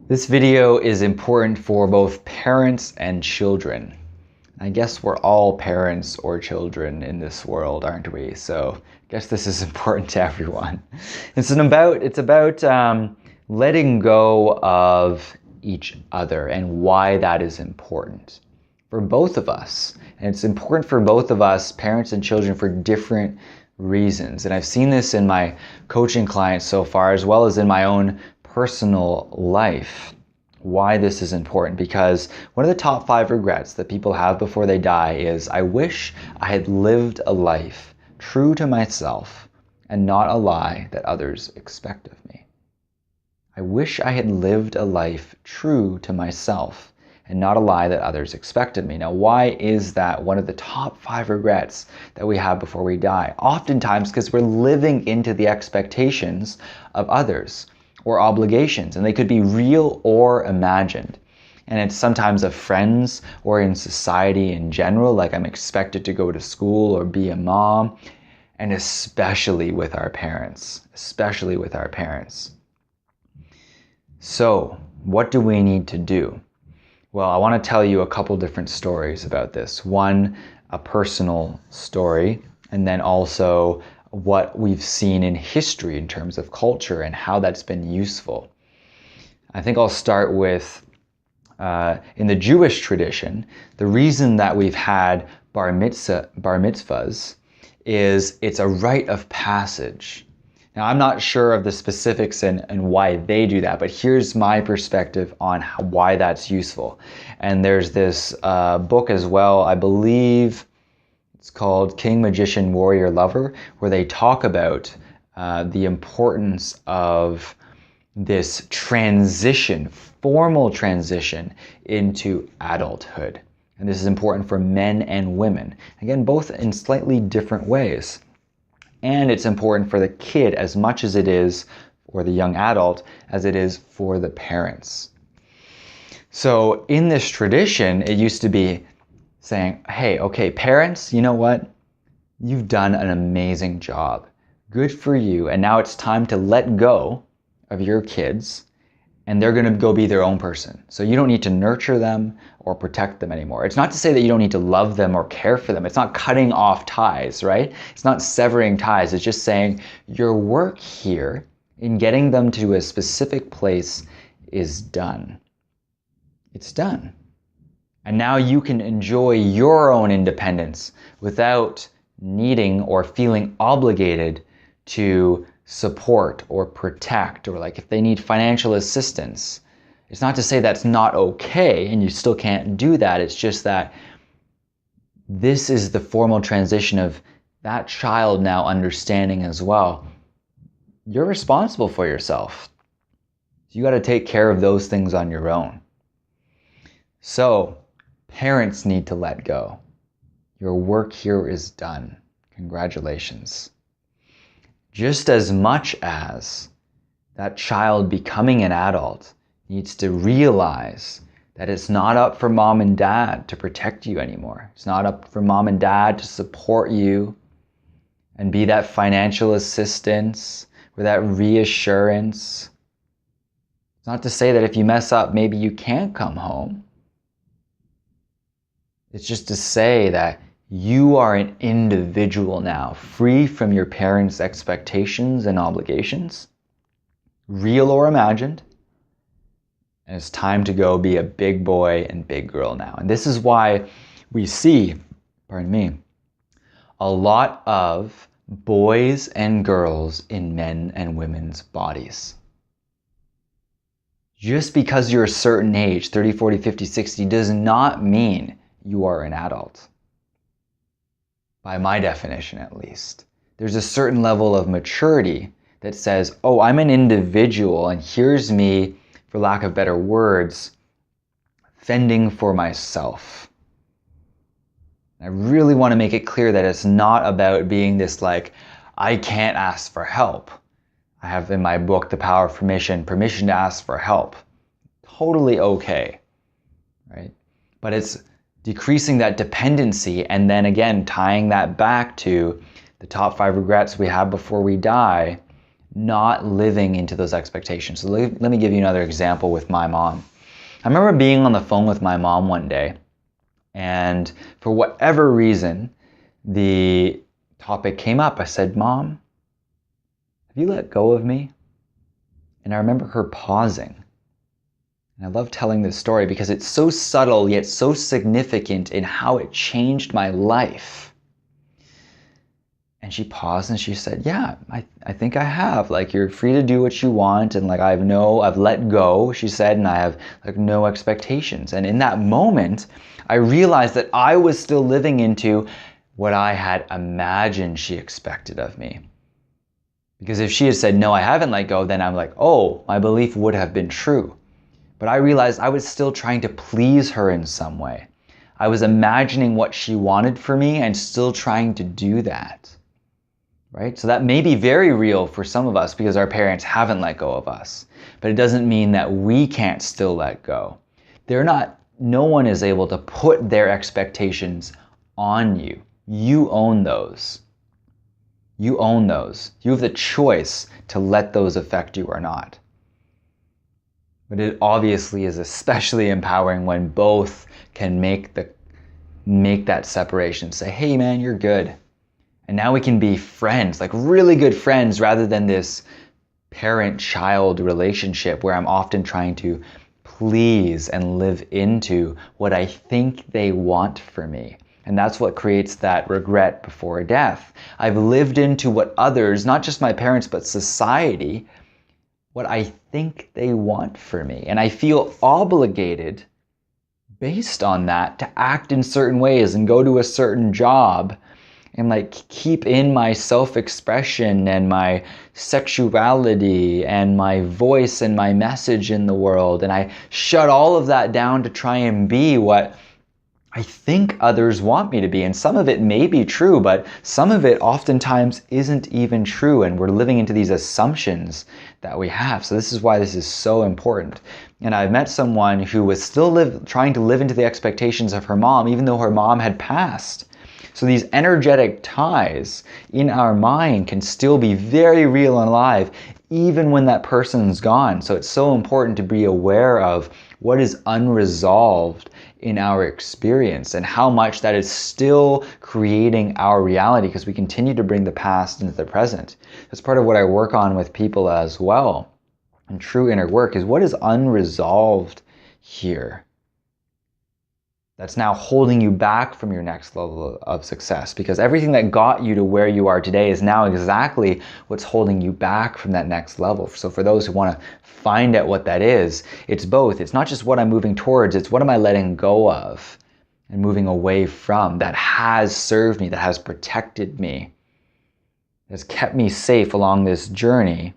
This video is important for both parents and children. I guess we're all parents or children in this world, aren't we? So I guess this is important to everyone. It's about letting go of each other and why that is important for both of us. And it's important for both of us, parents and children, for different reasons. And I've seen this in my coaching clients so far, as well as in my own personal life, why this is important. Because one of the top 5 regrets that people have before they die is, I wish I had lived a life true to myself and not a lie that others expect of me. I wish I had lived a life true to myself and not a lie that others expected me. Now, why is that one of the top 5 regrets that we have before we die? Oftentimes because we're living into the expectations of others or obligations, and they could be real or imagined. And it's sometimes of friends or in society in general, like I'm expected to go to school or be a mom, and especially with our parents, So, what do we need to do? Well, I want to tell you a couple different stories about this. One, a personal story, and then also what we've seen in history in terms of culture and how that's been useful. I think I'll start with, in the Jewish tradition, the reason that we've had bar mitzvahs is it's a rite of passage. Now, I'm not sure of the specifics and why they do that, but here's my perspective on why that's useful. And there's this book as well, I believe it's called King, Magician, Warrior, Lover, where they talk about the importance of this transition, formal transition into adulthood. And this is important for men and women. Again, both in slightly different ways. And it's important for the kid as much as it is, or the young adult, as it is for the parents. So in this tradition, it used to be saying, hey, okay, parents, you know what? You've done an amazing job. Good for you. And now it's time to let go of your kids, and they're going to go be their own person. So you don't need to nurture them or protect them anymore. It's not to say that you don't need to love them or care for them. It's not cutting off ties, right? It's not severing ties. It's just saying your work here in getting them to a specific place is done. It's done. And now you can enjoy your own independence without needing or feeling obligated to support or protect, or like if they need financial assistance. It's not to say that's not okay and you still can't do that. It's just that this is the formal transition of that child now understanding as well. You're responsible for yourself. You got to take care of those things on your own. So, parents need to let go. Your work here is done. Congratulations. Just as much as that child becoming an adult needs to realize that it's not up for mom and dad to protect you anymore. It's not up for mom and dad to support you and be that financial assistance or that reassurance. It's not to say that if you mess up, maybe you can't come home. It's just to say that you are an individual now, free from your parents' expectations and obligations, real or imagined. And it's time to go be a big boy and big girl now. And this is why we see, a lot of boys and girls in men and women's bodies. Just because you're a certain age, 30, 40, 50, 60, does not mean you are an adult. By my definition, at least. There's a certain level of maturity that says, oh, I'm an individual, and here's me, for lack of better words, fending for myself. I really want to make it clear that it's not about being this like, I can't ask for help. I have in my book, The Power of Permission to ask for help. Totally okay, right? But it's decreasing that dependency, and then again tying that back to the top 5 regrets we have before we die, not living into those expectations. So let me give you another example with my mom. I remember being on the phone with my mom one day, and for whatever reason, the topic came up. I said, "Mom, have you let go of me?" And I remember her pausing. And I love telling this story because it's so subtle yet so significant in how it changed my life. And she paused and she said, "Yeah, I think I have. Like, you're free to do what you want, and like I've let go," she said, "and I have like no expectations." And in that moment, I realized that I was still living into what I had imagined she expected of me. Because if she had said, "No, I haven't let go," then I'm like, oh, my belief would have been true. But I realized I was still trying to please her in some way. I was imagining what she wanted for me and still trying to do that. Right? So that may be very real for some of us because our parents haven't let go of us. But it doesn't mean that we can't still let go. No one is able to put their expectations on you. You own those. You own those. You have the choice to let those affect you or not. But it obviously is especially empowering when both can make that separation. Say, "Hey man, you're good." And now we can be friends, like really good friends, rather than this parent-child relationship where I'm often trying to please and live into what I think they want for me. And that's what creates that regret before death. I've lived into what others, not just my parents, but society, what I think they want for me. And I feel obligated based on that to act in certain ways and go to a certain job and like keep in my self-expression and my sexuality and my voice and my message in the world. And I shut all of that down to try and be what I think others want me to be. And some of it may be true, but some of it oftentimes isn't even true. And we're living into these assumptions that we have. So this is why this is so important. And I've met someone who was still trying to live into the expectations of her mom, even though her mom had passed. So these energetic ties in our mind can still be very real and alive, even when that person's gone. So it's so important to be aware of what is unresolved in our experience and how much that is still creating our reality, because we continue to bring the past into the present. That's part of what I work on with people as well. And true inner work is what is unresolved here that's now holding you back from your next level of success, because everything that got you to where you are today is now exactly what's holding you back from that next level. So for those who want to find out what that is, it's both. It's not just what I'm moving towards, it's what am I letting go of and moving away from that has served me, that has protected me, has kept me safe along this journey.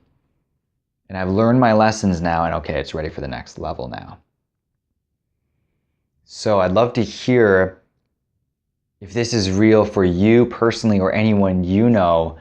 And I've learned my lessons now, and okay, it's ready for the next level now. So I'd love to hear if this is real for you personally or anyone you know.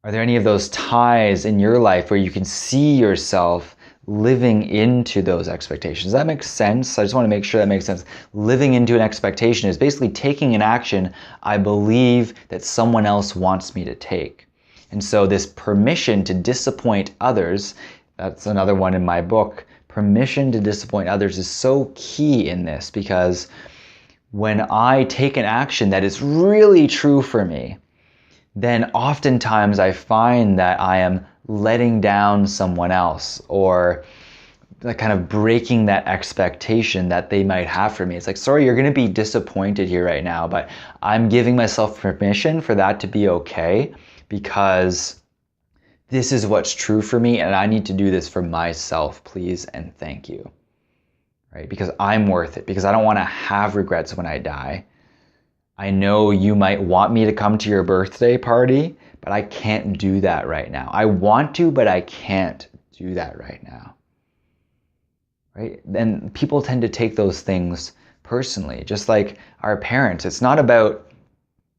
Are there any of those ties in your life where you can see yourself living into those expectations? Does that make sense? I just want to make sure that makes sense. Living into an expectation is basically taking an action I believe that someone else wants me to take. And so this permission to disappoint others, that's another one in my book. Permission to disappoint others is so key in this, because when I take an action that is really true for me, then oftentimes I find that I am letting down someone else, or kind of breaking that expectation that they might have for me. It's like, sorry, you're going to be disappointed here right now, but I'm giving myself permission for that to be okay, because this is what's true for me, and I need to do this for myself, please and thank you. Right? Because I'm worth it, because I don't want to have regrets when I die. I know you might want me to come to your birthday party, but I can't do that right now. I want to, but I can't do that right now. Right? And people tend to take those things personally, just like our parents. It's not about,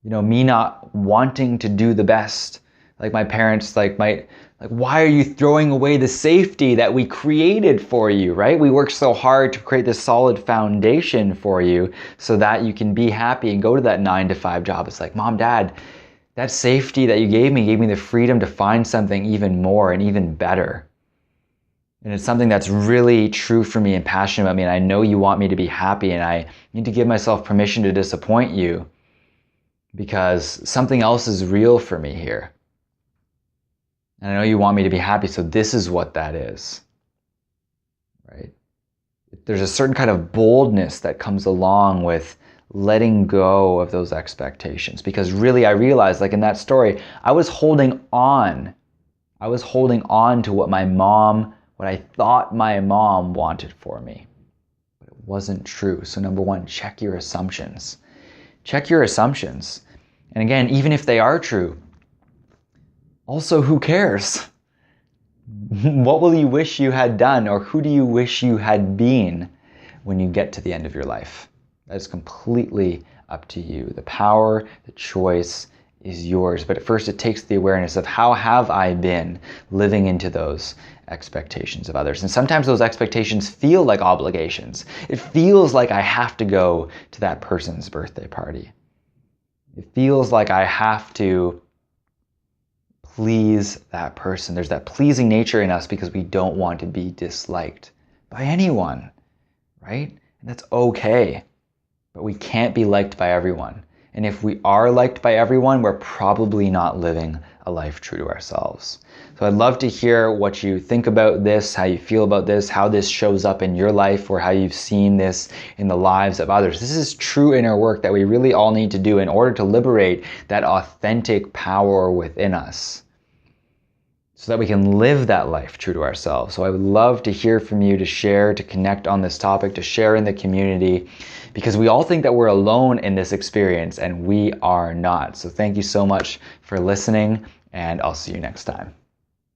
me not wanting to do the best. Like my parents why are you throwing away the safety that we created for you, right? We worked so hard to create this solid foundation for you so that you can be happy and go to that 9-to-5 job. It's like, Mom, Dad, That safety that you gave me the freedom to find something even more and even better. And it's something that's really true for me and passionate about me. And I know you want me to be happy, and I need to give myself permission to disappoint you because something else is real for me here. And I know you want me to be happy, so this is what that is, right? There's a certain kind of boldness that comes along with letting go of those expectations, because really I realized, like in that story, I was holding on to what I thought my mom wanted for me, but it wasn't true. So number one, check your assumptions. Check your assumptions. And again, even if they are true, also, who cares? What will you wish you had done, or who do you wish you had been when you get to the end of your life? That is completely up to you. The power, the choice is yours. But at first it takes the awareness of how have I been living into those expectations of others. And sometimes those expectations feel like obligations. It feels like I have to go to that person's birthday party. It feels like I have to please that person. There's that pleasing nature in us because we don't want to be disliked by anyone, right? And that's okay. But we can't be liked by everyone. And if we are liked by everyone, we're probably not living a life true to ourselves. So I'd love to hear what you think about this, how you feel about this, how this shows up in your life, or how you've seen this in the lives of others. This is true inner work that we really all need to do in order to liberate that authentic power within us, so that we can live that life true to ourselves. So I would love to hear from you, to share, to connect on this topic, to share in the community, because we all think that we're alone in this experience, and we are not. So thank you so much for listening, and I'll see you next time.